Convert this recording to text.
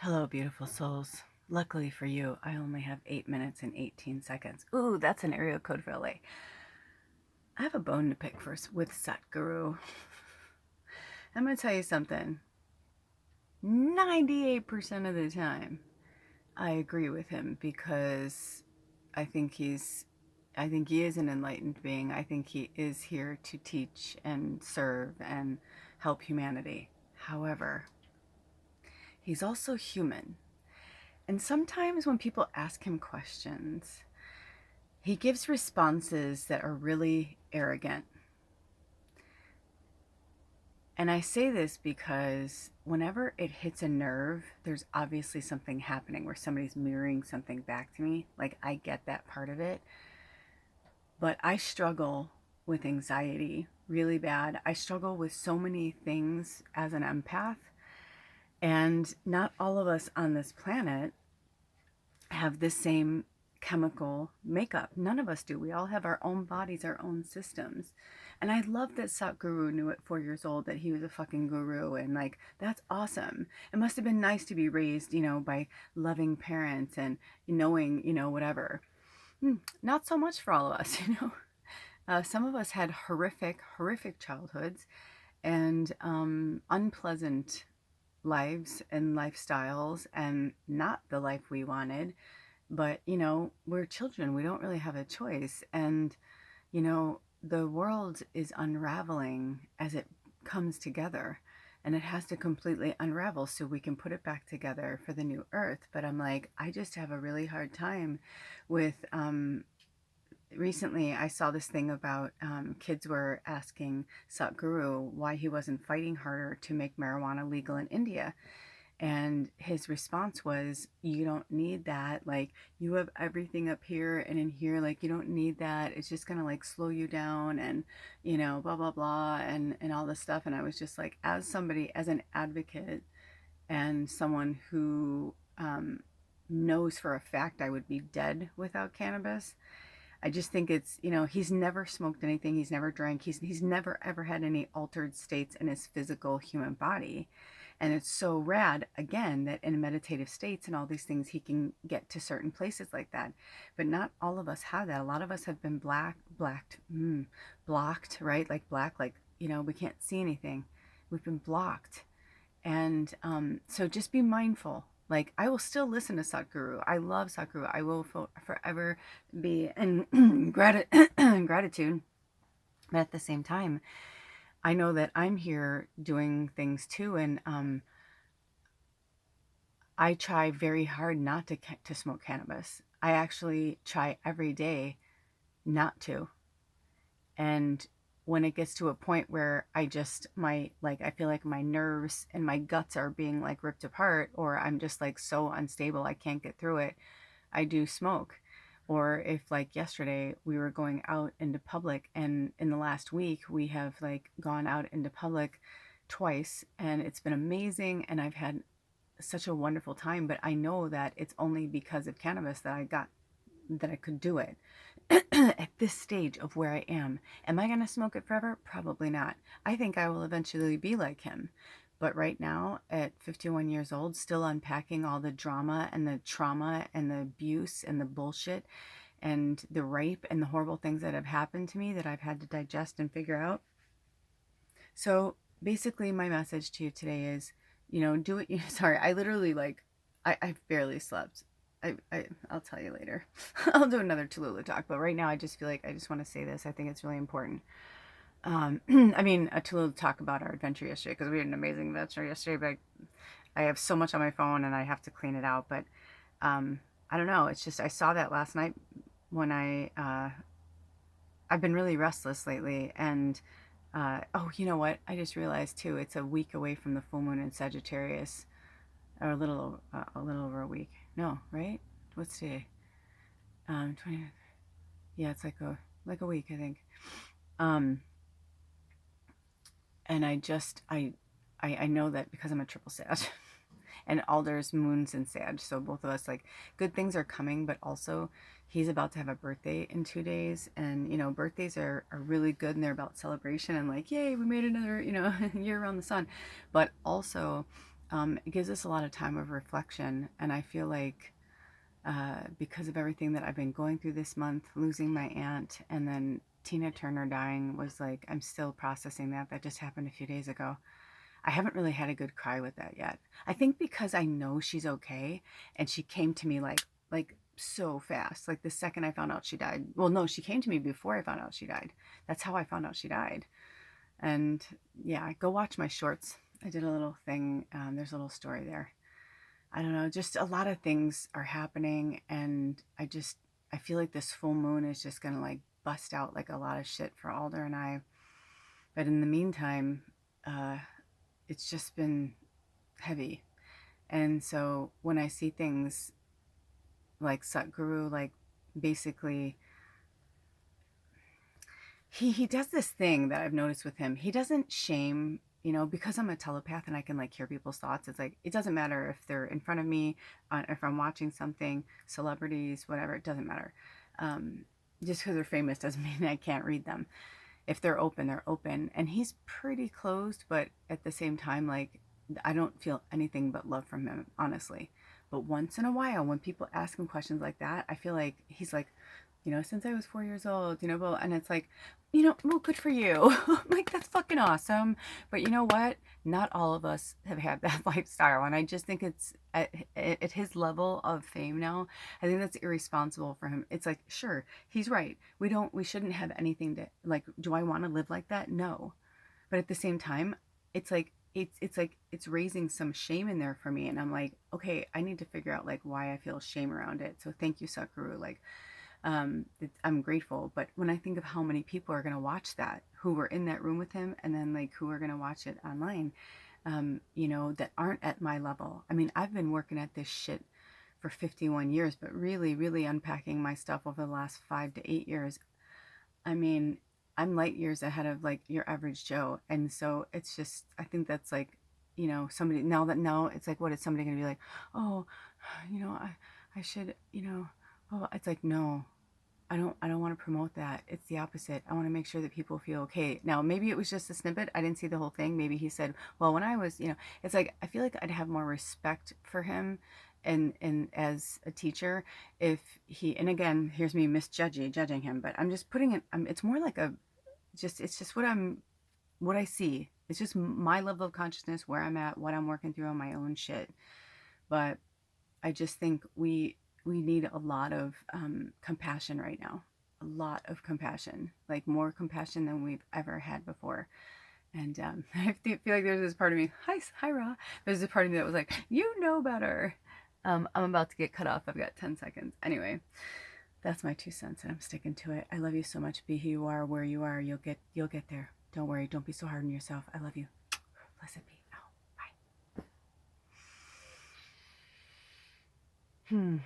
Hello, beautiful souls. Luckily for you, I only have 8 minutes and 18 seconds. Ooh, that's an area code for LA. I have a bone to pick first with Satguru. I'm going to tell you something. 98% of the time, I agree with him because I think I think he is an enlightened being. I think he is here to teach and serve and help humanity. However, he's also human. And sometimes when people ask him questions, he gives responses that are really arrogant. And I say this because whenever it hits a nerve, there's obviously something happening where somebody's mirroring something back to me. Like, I get that part of it. But I struggle with anxiety really bad. I struggle with so many things as an empath. And not all of us on this planet have the same chemical makeup. None of us do. We all have our own bodies, our own systems. And I love that Satguru knew at 4 years old that he was a fucking guru. And like, that's awesome. It must have been nice to be raised, by loving parents and knowing, whatever. Not so much for all of us, Some of us had horrific, horrific childhoods and unpleasant lives and lifestyles and not the life we wanted. But, we're children. We don't really have a choice. And, the world is unraveling as it comes together. And it has to completely unravel so we can put it back together for the new earth. But I'm like, I just have a really hard time with recently I saw this thing about kids were asking Satguru why he wasn't fighting harder to make marijuana legal in India. And his response was, you don't need that. Like, you have everything up here and in here. Like, you don't need that. It's just going to like slow you down and, blah, blah, blah, and all this stuff. And I was just like, as somebody, as an advocate and someone who knows for a fact I would be dead without cannabis, I just think it's, he's never smoked anything. He's never drank. He's never ever had any altered states in his physical human body. And it's so rad, again, that in meditative states and all these things, he can get to certain places like that. But not all of us have that. A lot of us have been blocked, right? Like black, like, we can't see anything. We've been blocked. And so just be mindful. Like, I will still listen to Satguru. I love Satguru. I will forever be in gratitude. But at the same time, I know that I'm here doing things too. And I try very hard not to smoke cannabis. I actually try every day not to. And when it gets to a point where I feel like my nerves and my guts are being like ripped apart, or I'm just like so unstable, I can't get through it, I do smoke. Or if like yesterday we were going out into public, and in the last week we have like gone out into public twice, and it's been amazing and I've had such a wonderful time, but I know that it's only because of cannabis that I could do it. At this stage of where I am I going to smoke it forever? Probably not. I think I will eventually be like him. But right now, at 51 years old, still unpacking all the drama and the trauma and the abuse and the bullshit and the rape and the horrible things that have happened to me that I've had to digest and figure out. So basically, my message to you today is, do it. Sorry, I literally I've barely slept. I'll tell you later. I'll do another Tallulah talk, but right now I just feel like I just want to say this. I think it's really important. I mean, a Tallulah talk about our adventure yesterday, because we had an amazing adventure yesterday, but I have so much on my phone and I have to clean it out. But I don't know. It's just, I saw that last night when I've been really restless lately. And oh, you know what? I just realized too, it's a week away from the full moon in Sagittarius, or a little over a week. No, right? What's today? 20. Yeah, it's like a week, I think. And I know that because I'm a triple Sag, and Alder's moon's in Sag, so both of us, like, good things are coming, but also he's about to have a birthday in 2 days, and birthdays are really good, and they're about celebration and like, yay, we made another year around the sun. But also it gives us a lot of time of reflection. And I feel like because of everything that I've been going through this month, losing my aunt and then Tina Turner dying was like, I'm still processing that. That just happened a few days ago. I haven't really had a good cry with that yet. I think because I know she's okay, and she came to me like so fast. Like the second I found out she died. Well, no, she came to me before I found out she died. That's how I found out she died. And yeah, go watch my shorts. I did a little thing. There's a little story there. I don't know. Just a lot of things are happening, and I feel like this full moon is just gonna like bust out like a lot of shit for Alder and I. But in the meantime, uh, it's just been heavy. And so when I see things like Satguru, like basically he does this thing that I've noticed with him. He doesn't shame, because I'm a telepath and I can like hear people's thoughts. It's like it doesn't matter if they're in front of me, if I'm watching something, celebrities, whatever. It doesn't matter. Um, just because they're famous doesn't mean I can't read them. If they're open, they're open. And he's pretty closed, but at the same time, like I don't feel anything but love from him, honestly. But once in a while, when people ask him questions like that, I feel like he's like, since I was 4 years old, well, and it's like, well, good for you. Like, that's fucking awesome. But you know what? Not all of us have had that lifestyle. And I just think it's at his level of fame now, I think that's irresponsible for him. It's like, sure, he's right. We shouldn't have anything to, like, do I want to live like that? No. But at the same time, it's like, it's raising some shame in there for me. And I'm like, okay, I need to figure out like why I feel shame around it. So thank you, Sakuru. Like, I'm grateful. But when I think of how many people are going to watch that, who were in that room with him, and then like who are going to watch it online, that aren't at my level. I mean, I've been working at this shit for 51 years, but really, really unpacking my stuff over the last 5 to 8 years. I mean, I'm light years ahead of like your average Joe. And so it's just, I think that's like, somebody now it's like, what is somebody going to be like, oh, I should, oh, it's like, no, I don't want to promote that. It's the opposite. I want to make sure that people feel okay. Now, maybe it was just a snippet. I didn't see the whole thing. Maybe he said, well, when I was, it's like, I feel like I'd have more respect for him and as a teacher if he, and again, here's me judging him, but I'm just putting it, it's more like it's just what I see. It's just my level of consciousness, where I'm at, what I'm working through on my own shit. But I just think we need a lot of compassion right now. A lot of compassion, like more compassion than we've ever had before. And I feel like there's this part of me, hi, Ra. There's this part of me that was like, you know better. I'm about to get cut off. I've got 10 seconds. Anyway, that's my 2 cents, and I'm sticking to it. I love you so much. Be who you are, where you are. You'll get there. Don't worry. Don't be so hard on yourself. I love you. Blessed be. Oh, bye.